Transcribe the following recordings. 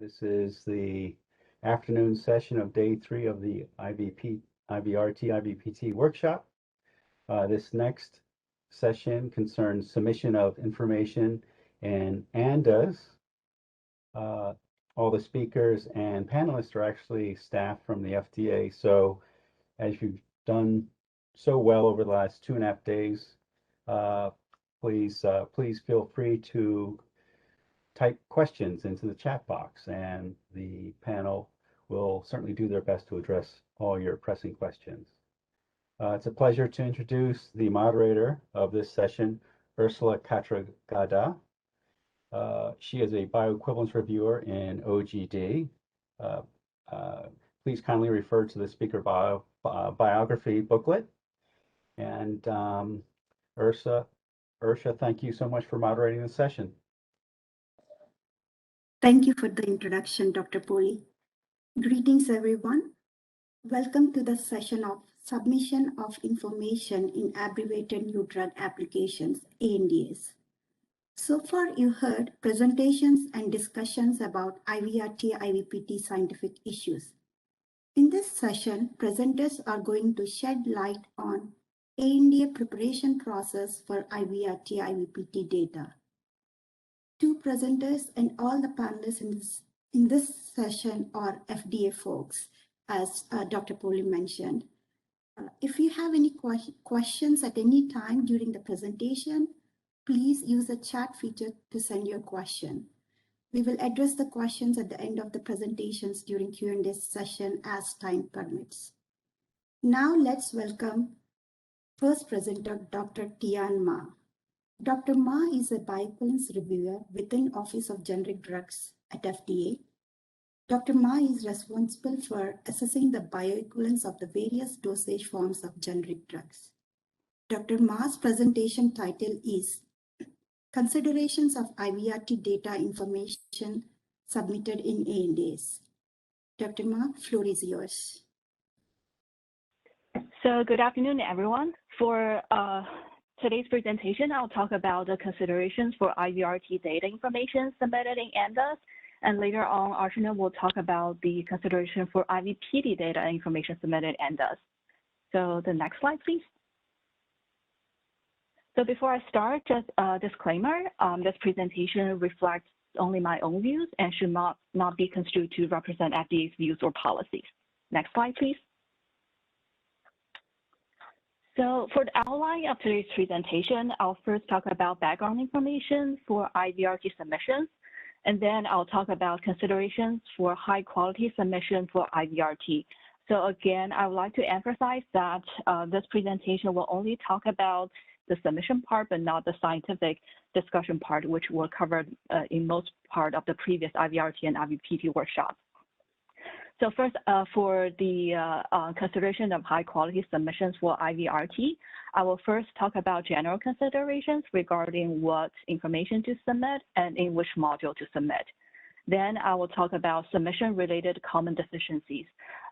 This is the afternoon session of day 3 of the IVRT, IVPT workshop. This next session concerns submission of information and ANDAs. All the speakers and panelists are actually staff from the FDA. So as you've done so well over the last 2.5 days, please feel free to type questions into the chat box, and the panel will certainly do their best to address all your pressing questions. It's a pleasure to introduce the moderator of this session, Ursula Katragada. She is a bioequivalence reviewer in OGD. Please kindly refer to the speaker biography booklet. And Ursula, thank you so much for moderating the session. Thank you for the introduction, Dr. Poli. Greetings, everyone. Welcome to the session of Submission of Information in Abbreviated New Drug Applications, ANDAs. So far, you heard presentations and discussions about IVRT, IVPT scientific issues. In this session, presenters are going to shed light on ANDA preparation process for IVRT, IVPT data. Two presenters and all the panelists in this session are FDA folks, as Dr. Poli mentioned. If you have any questions at any time during the presentation, please use the chat feature to send your question. We will address the questions at the end of the presentations during Q&A session as time permits. Now let's welcome first presenter, Dr. Tian Ma. Dr. Ma is a bioequivalence reviewer within Office of Generic Drugs at FDA. Dr. Ma is responsible for assessing the bioequivalence of the various dosage forms of generic drugs. Dr. Ma's presentation title is Considerations of IVRT Data Information Submitted in ANDAs. Dr. Ma, floor is yours. So good afternoon, everyone. For today's presentation, I'll talk about the considerations for IVRT data information submitted in ANDAs, and later on, Rationale will talk about the consideration for IVPT data information submitted in ANDAs. So the next slide, please. So before I start, just a disclaimer, this presentation reflects only my own views and should not be construed to represent FDA's views or policies. Next slide, please. So for the outline of today's presentation, I'll first talk about background information for IVRT submissions, and then I'll talk about considerations for high quality submission for IVRT. So again, I would like to emphasize that this presentation will only talk about the submission part, but not the scientific discussion part, which were covered in most part of the previous IVRT and IVPT workshops. So first, for the consideration of high quality submissions for IVRT, I will first talk about general considerations regarding what information to submit and in which module to submit. Then I will talk about submission related common deficiencies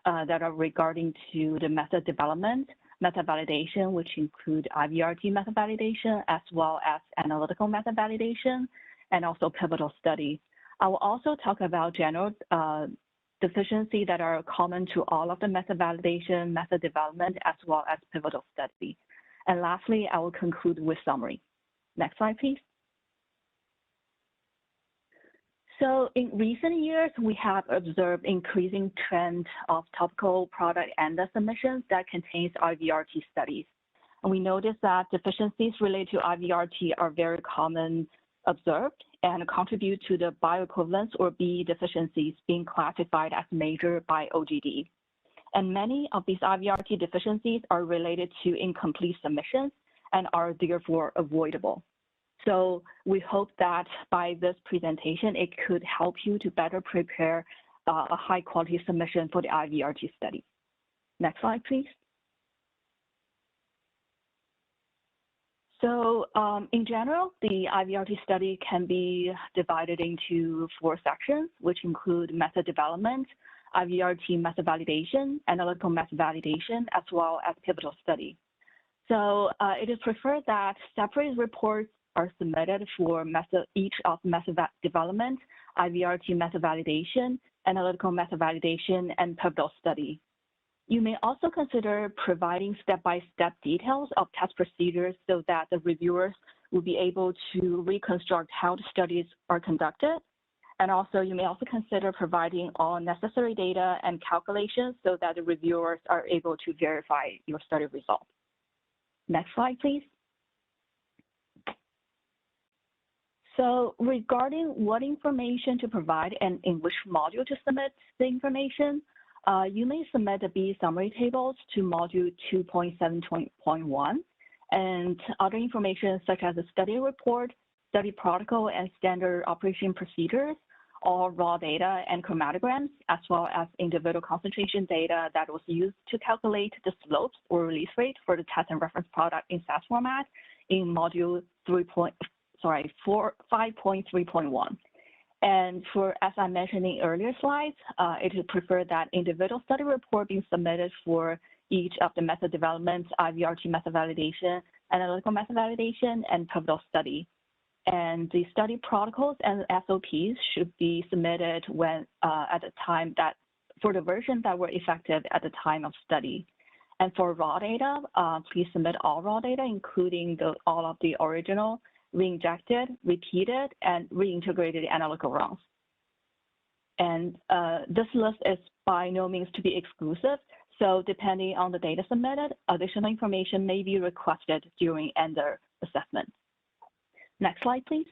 that are regarding to the method development, method validation, which include IVRT method validation, as well as analytical method validation, and also pivotal study. I will also talk about general deficiencies that are common to all of the method validation, method development, as well as pivotal study. And lastly, I will conclude with summary. Next slide, please. So in recent years, we have observed increasing trend of topical product ANDA submissions that contains IVRT studies. And we notice that deficiencies related to IVRT are very common observed and contribute to the bioequivalence or B deficiencies being classified as major by OGD. And many of these IVRT deficiencies are related to incomplete submissions and are therefore avoidable. So we hope that by this presentation, it could help you to better prepare a high quality submission for the IVRT study. Next slide, please. So in general, the IVRT study can be divided into 4 sections, which include method development, IVRT method validation, analytical method validation, as well as pivotal study. So it is preferred that separate reports are submitted for each of method development, IVRT method validation, analytical method validation, and pivotal study. You may also consider providing step-by-step details of test procedures so that the reviewers will be able to reconstruct how the studies are conducted. And also, you may also consider providing all necessary data and calculations so that the reviewers are able to verify your study results. Next slide, please. So regarding what information to provide and in which module to submit the information, you may submit the B summary tables to module 2.7.1 and other information such as a study report, study protocol, and standard operation procedures, all raw data and chromatograms, as well as individual concentration data that was used to calculate the slopes or release rate for the test and reference product in SAS format in module 5.3.1. And as I mentioned in earlier slides, it is preferred that individual study report being submitted for each of the method developments, IVRT method validation, analytical method validation, and pivotal study. And the study protocols and SOPs should be submitted when at the time that for the version that were effective at the time of study. And for raw data, please submit all raw data, including all of the original, re-injected, repeated, and reintegrated analytical runs. And this list is by no means to be exclusive. So depending on the data submitted, additional information may be requested during ender assessment. Next slide, please.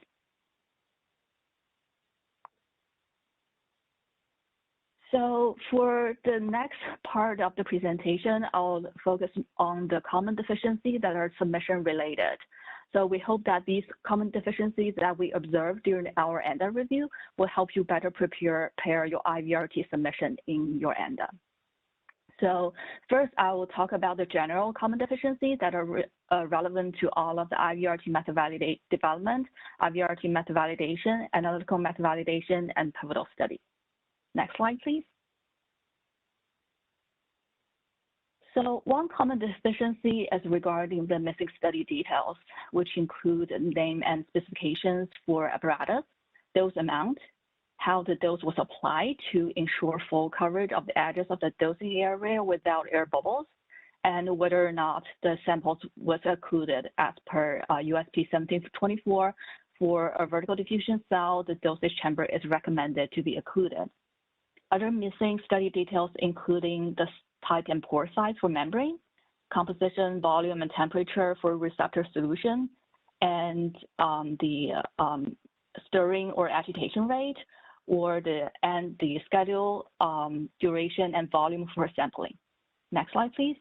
So for the next part of the presentation, I'll focus on the common deficiencies that are submission related. So we hope that these common deficiencies that we observed during our ender review will help you better prepare your IVRT submission in your ender. So first, I will talk about the general common deficiencies that are relevant to all of the IVRT method development, IVRT method validation, analytical method validation, and pivotal study. Next slide, please. So one common deficiency is regarding the missing study details, which include name and specifications for apparatus, dose amount, how the dose was applied to ensure full coverage of the edges of the dosing area without air bubbles, and whether or not the samples was occluded as per USP 1724 for a vertical diffusion cell, the dosage chamber is recommended to be occluded. Other missing study details including the type and pore size for membrane, composition, volume, and temperature for receptor solution, and the stirring or agitation rate, or the schedule, duration, and volume for sampling. Next slide, please.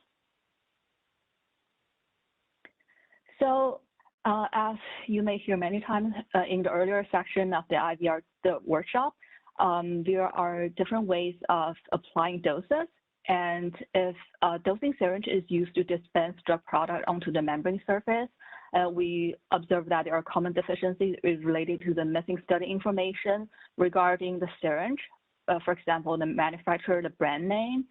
So as you may hear many times in the earlier section of the workshop, there are different ways of applying doses. And if a dosing syringe is used to dispense drug product onto the membrane surface, we observe that there are common deficiencies related to the missing study information regarding the syringe. For example, the manufacturer, the brand name,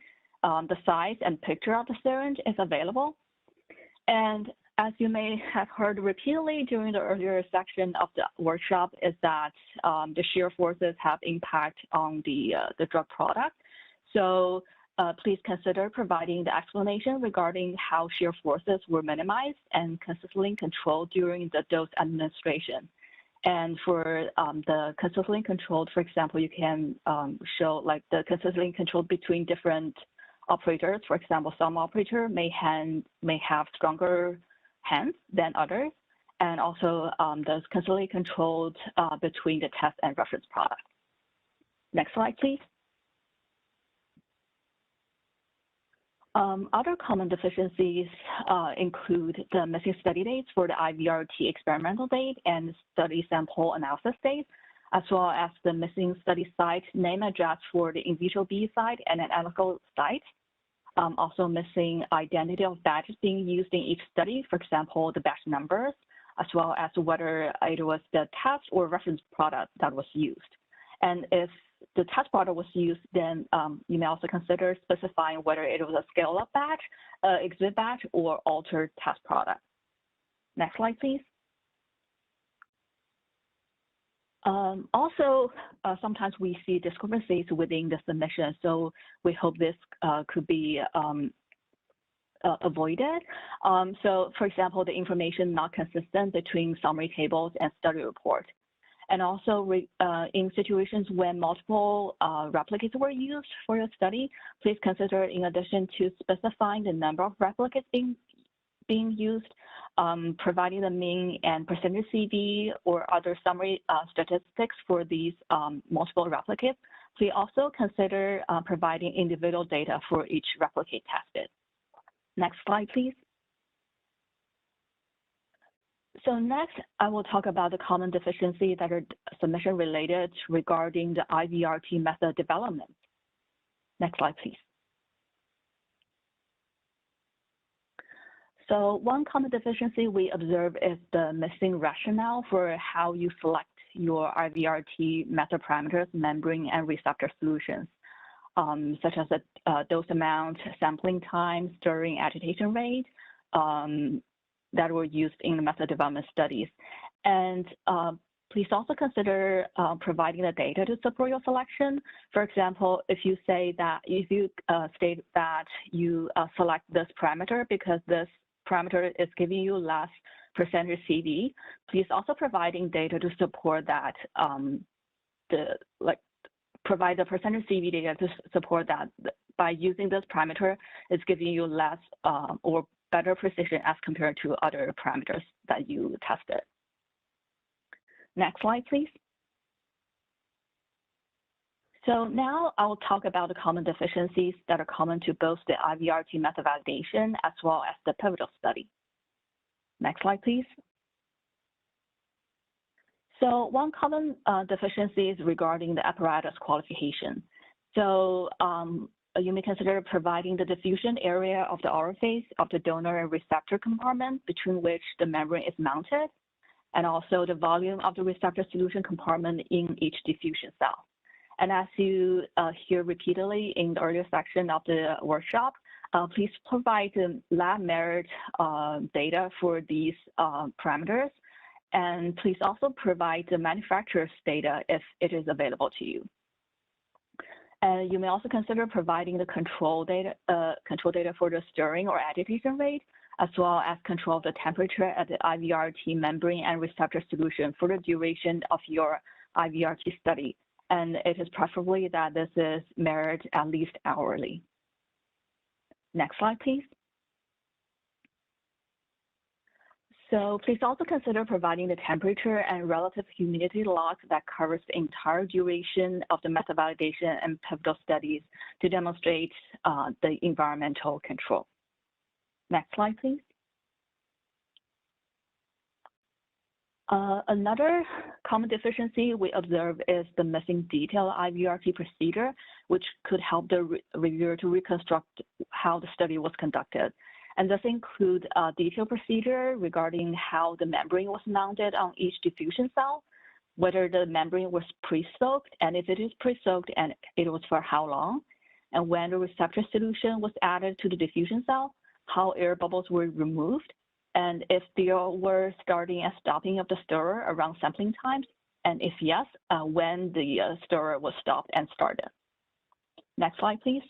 the size and picture of the syringe is available. And as you may have heard repeatedly during the earlier section of the workshop, is that the shear forces have impact on the drug product. So please consider providing the explanation regarding how shear forces were minimized and consistently controlled during the dose administration. And for the consistently controlled, for example, you can show like the consistently controlled between different operators. For example, some operator may have stronger hands than others, and also the consistently controlled between the test and reference product. Next slide, please. Other common deficiencies include the missing study dates for the IVRT experimental date and study sample analysis date, as well as the missing study site name address for the in vitro B site and an analytical site. Also missing identity of batches being used in each study, for example, the batch numbers, as well as whether it was the test or reference product that was used. And if the test product was used, then you may also consider specifying whether it was a scale-up batch, exhibit batch, or altered test product. Next slide, please. Also, sometimes we see discrepancies within the submission, so we hope this could be avoided. So, for example, the information not consistent between summary tables and study report. And also, in situations when multiple replicates were used for your study, please consider, in addition to specifying the number of replicates being used, providing the mean and percentage CV or other summary statistics for these multiple replicates. Please also consider providing individual data for each replicate tested. Next slide, please. So next, I will talk about the common deficiencies that are submission related regarding the IVRT method development. Next slide, please. So one common deficiency we observe is the missing rationale for how you select your IVRT method parameters, membrane, and receptor solutions, such as the dose amount, sampling time, stirring agitation rate, that were used in the method development studies. And please also consider providing the data to support your selection. For example, if you state that you select this parameter because this parameter is giving you less percentage CV, please also providing data to support that, provide the percentage CV data to support that by using this parameter, it's giving you less or better precision as compared to other parameters that you tested. Next slide, please. So now I'll talk about the common deficiencies that are common to both the IVRT method validation as well as the pivotal study. Next slide, please. So one common deficiency is regarding the apparatus qualification. So you may consider providing the diffusion area of the orifice of the donor and receptor compartment between which the membrane is mounted, and also the volume of the receptor solution compartment in each diffusion cell. And as you hear repeatedly in the earlier section of the workshop, please provide the lab merit data for these parameters, and please also provide the manufacturer's data if it is available to you. And you may also consider providing the control data for the stirring or agitation rate, as well as control of the temperature at the IVRT membrane and receptor solution for the duration of your IVRT study. And it is preferably that this is measured at least hourly. Next slide, please. So please also consider providing the temperature and relative humidity log that covers the entire duration of the method validation and pivotal studies to demonstrate the environmental control. Next slide, please. Another common deficiency we observe is the missing detailed IVRT procedure, which could help the reviewer to reconstruct how the study was conducted. And this includes a detailed procedure regarding how the membrane was mounted on each diffusion cell, whether the membrane was pre-soaked, and if it is pre-soaked, and it was for how long, and when the receptor solution was added to the diffusion cell, how air bubbles were removed, and if there were starting and stopping of the stirrer around sampling times, and if yes, when the stirrer was stopped and started. Next slide, please.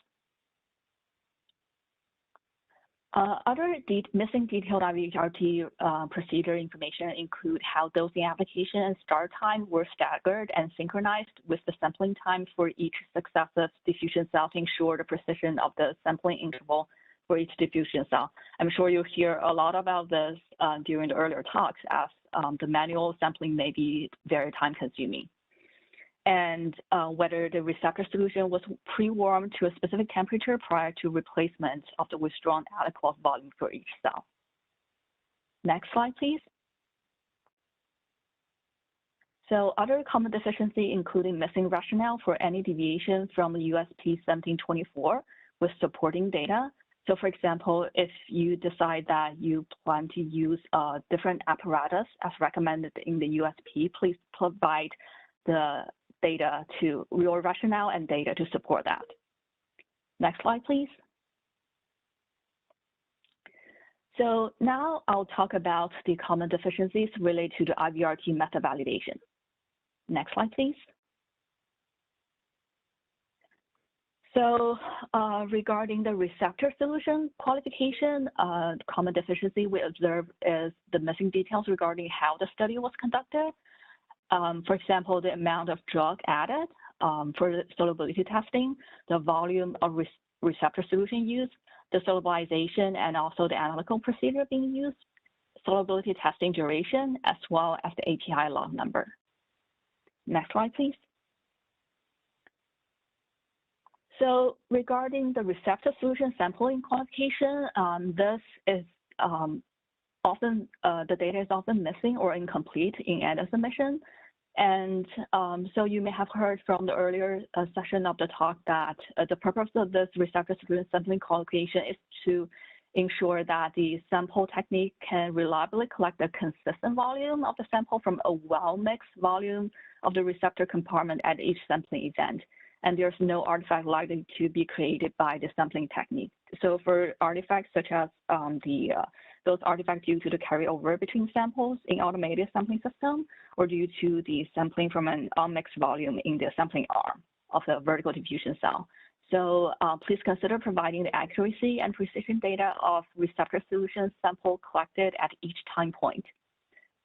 Other missing detailed IVRT procedure information include how dosing application and start time were staggered and synchronized with the sampling time for each successive diffusion cell to ensure the precision of the sampling interval for each diffusion cell. I'm sure you'll hear a lot about this during the earlier talks, as the manual sampling may be very time-consuming. And whether the receptor solution was pre-warmed to a specific temperature prior to replacement of the withdrawn aliquot volume for each cell. Next slide, please. So other common deficiency, including missing rationale for any deviation from the USP 1724 with supporting data. So for example, if you decide that you plan to use a different apparatus as recommended in the USP, please provide the data to your rationale and data to support that. Next slide, please. So now I'll talk about the common deficiencies related to the IVRT method validation. Next slide, please. So regarding the receptor solution qualification, common deficiency we observed is the missing details regarding how the study was conducted. For example, the amount of drug added for the solubility testing, the volume of receptor solution used, the solubilization, and also the analytical procedure being used, solubility testing duration, as well as the API log number. Next slide, please. So regarding the receptor solution sampling qualification, this is often, the data is often missing or incomplete in ANDA submission. And so you may have heard from the earlier session of the talk that the purpose of this receptor solution sampling qualification is to ensure that the sample technique can reliably collect a consistent volume of the sample from a well-mixed volume of the receptor compartment at each sampling event. And there's no artifact likely to be created by the sampling technique. So for artifacts such as those artifacts due to the carryover between samples in automated sampling system, or due to the sampling from an unmixed volume in the sampling arm of the vertical diffusion cell. So please consider providing the accuracy and precision data of receptor solution sample collected at each time point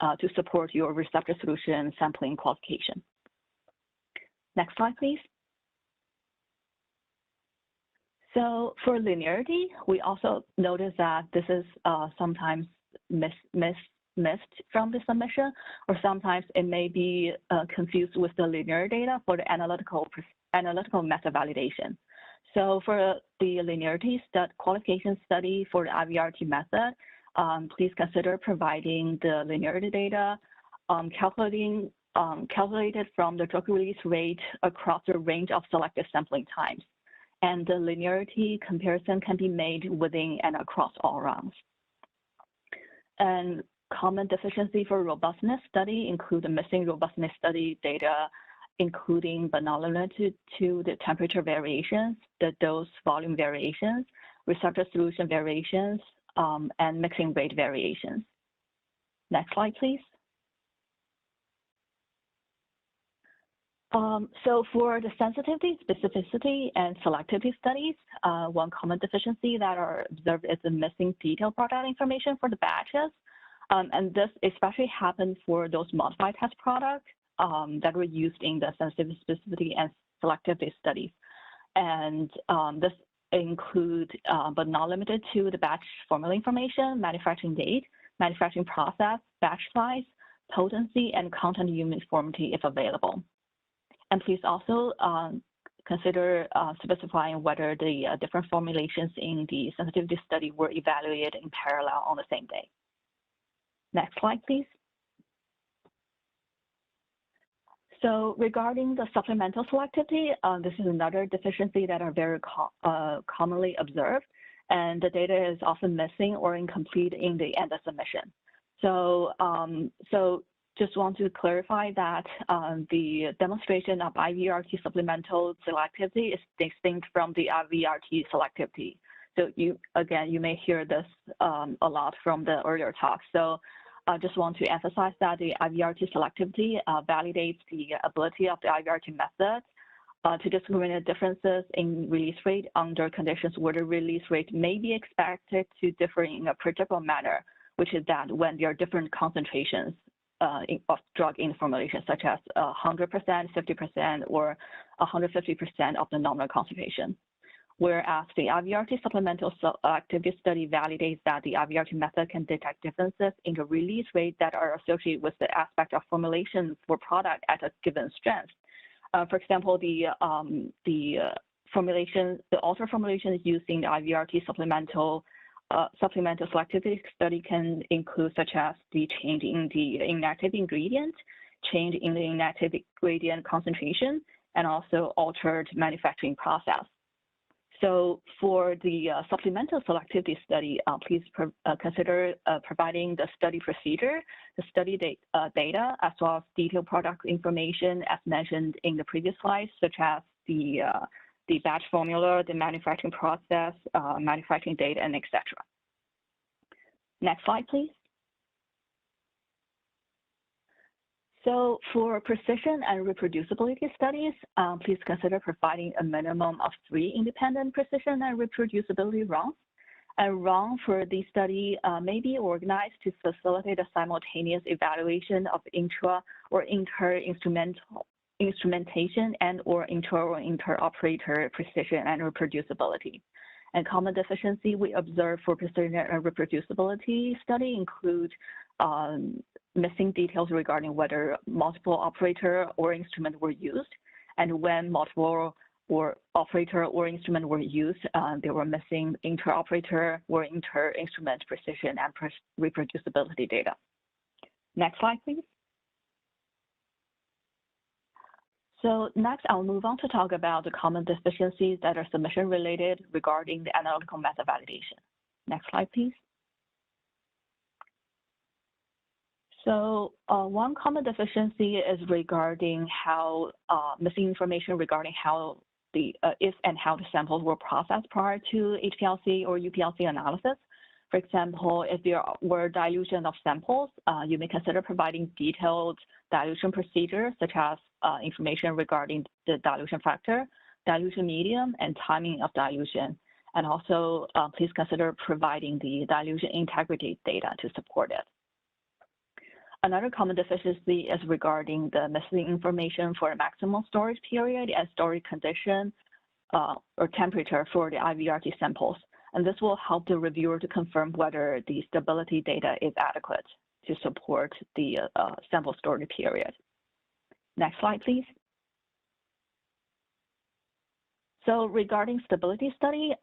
to support your receptor solution sampling qualification. Next slide, please. So for linearity, we also notice that this is sometimes missed from the submission, or sometimes it may be confused with the linear data for the analytical method validation. So for the linearity qualification study for the IVRT method, please consider providing the linearity data calculated from the drug release rate across a range of selected sampling times. And the linearity comparison can be made within and across all rounds. And common deficiency for robustness study include the missing robustness study data, including but not limited to the temperature variations, the dose volume variations, receptor solution variations, and mixing rate variations. Next slide, please. So for the sensitivity, specificity, and selectivity studies, one common deficiency that are observed is the missing detailed product information for the batches. And this especially happens for those modified test products that were used in the sensitivity, specificity, and selectivity studies. And this include, but not limited to, the batch formula information, manufacturing date, manufacturing process, batch size, potency, and content uniformity if available. And please also consider specifying whether the different formulations in the sensitivity study were evaluated in parallel on the same day. Next slide, please. So regarding the supplemental selectivity, this is another deficiency that are very commonly observed, and the data is often missing or incomplete in the ANDA submission. So, just want to clarify that the demonstration of IVRT supplemental selectivity is distinct from the IVRT selectivity. So you may hear this a lot from the earlier talks. So I just want to emphasize that the IVRT selectivity validates the ability of the IVRT method to discriminate differences in release rate under conditions where the release rate may be expected to differ in a predictable manner, which is that when there are different concentrations of drug in formulation, such as 100%, 50%, or 150% of the nominal concentration. Whereas the IVRT supplemental selectivity study validates that the IVRT method can detect differences in the release rate that are associated with the aspect of formulation for product at a given strength. For example, the alter formulation using the IVRT supplemental selectivity study can include such as the change in the inactive ingredient, change in the inactive ingredient concentration, and also altered manufacturing process. So for the supplemental selectivity study, please consider providing the study procedure, the study data, as well as detailed product information as mentioned in the previous slides, such as the batch formula, the manufacturing process, manufacturing date, and etc. Next slide, please. So for precision and reproducibility studies, please consider providing a minimum of 3 independent precision and reproducibility runs. A run for the study may be organized to facilitate a simultaneous evaluation of intra or instrumentation and or inter-operator precision and reproducibility. And common deficiency we observe for precision and reproducibility study include missing details regarding whether multiple operator or instrument were used, and when multiple or operator or instrument were used, they were missing inter-operator or inter-instrument precision and reproducibility data. Next slide, please. So next, I'll move on to talk about the common deficiencies that are submission related regarding the analytical method validation. Next slide, please. So one common deficiency is regarding how missing information regarding how the if and how the samples were processed prior to HPLC or UPLC analysis. For example, if there were dilution of samples, you may consider providing detailed dilution procedures, such as information regarding the dilution factor, dilution medium, and timing of dilution. And also, please consider providing the dilution integrity data to support it. Another common deficiency is regarding the missing information for a maximum storage period and storage condition or temperature for the IVRT samples. And this will help the reviewer to confirm whether the stability data is adequate to support the sample storage period. Next slide, please. So regarding stability study,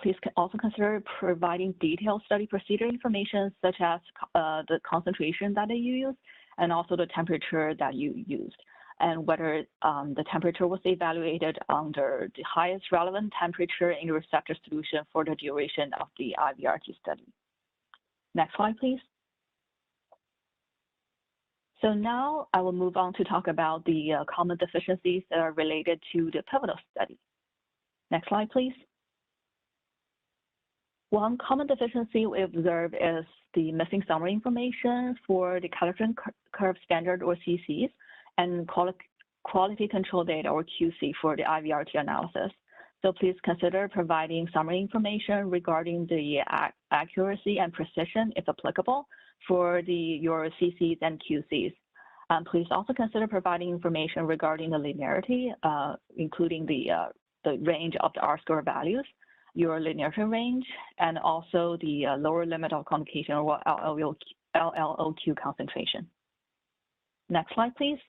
please also consider providing detailed study procedure information, such as the concentration that you used and also the temperature that you used, and whether the temperature was evaluated under the highest relevant temperature in the receptor solution for the duration of the IVRT study. Next slide, please. So now I will move on to talk about the common deficiencies that are related to the pivotal study. Next slide, please. One common deficiency we observe is the missing summary information for the calibration curve standard or CCs and quality control data or QC for the IVRT analysis. So please consider providing summary information regarding the accuracy and precision, if applicable, for your CCs and QCs. Please also consider providing information regarding the linearity, including the range of the R-square values, your linearity range, and also the lower limit of quantification or LLOQ concentration. Next slide, please.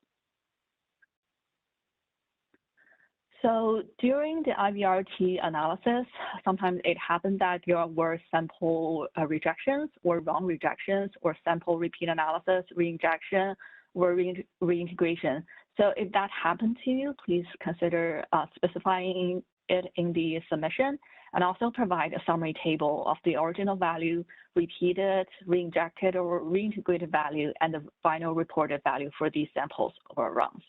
So during the IVRT analysis, sometimes it happened that there were sample rejections or wrong rejections or sample repeat analysis, reinjection, or reintegration. So if that happened to you, please consider specifying it in the submission and also provide a summary table of the original value, repeated, reinjected, or reintegrated value, and the final reported value for these samples or runs.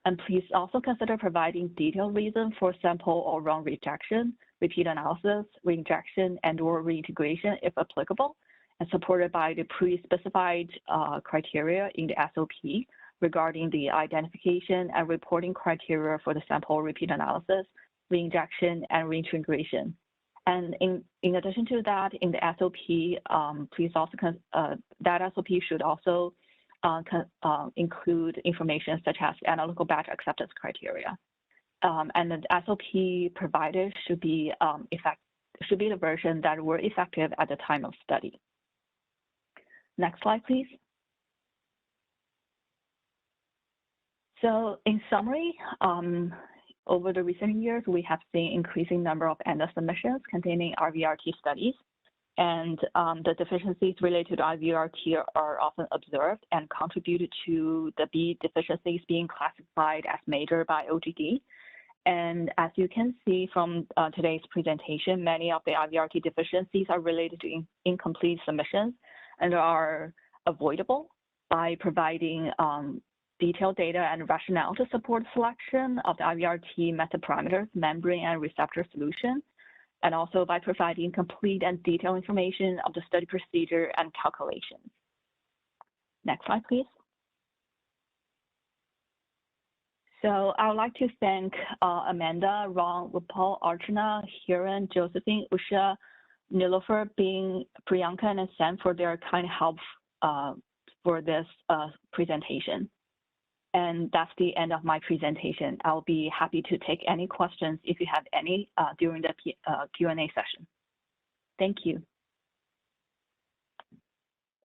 And please also consider providing detailed reason for sample or run rejection, repeat analysis, reinjection, and or reintegration if applicable, and supported by the pre-specified criteria in the SOP regarding the identification and reporting criteria for the sample repeat analysis, reinjection, and reintegration. And in addition to that, in the SOP, please also, that SOP should also include information such as analytical batch acceptance criteria. And the SOP provided should be the version that were effective at the time of study. Next slide, please. So in summary, over the recent years, we have seen increasing number of ANDA submissions containing IVRT studies, and the deficiencies related to IVRT are often observed and contributed to the B deficiencies being classified as major by OGD. And as you can see from today's presentation, many of the IVRT deficiencies are related to incomplete submissions and are avoidable by providing detailed data and rationale to support selection of the IVRT method parameters, membrane, and receptor solution, and also by providing complete and detailed information of the study procedure and calculations. Next slide, please. So I would like to thank Amanda, Ron, Rupal, Archana, Hiran, Josephine, Usha, Nilofer, Bing, Priyanka, and Sam for their kind help for this presentation. And that's the end of my presentation. I'll be happy to take any questions if you have any during the Q&A session. Thank you.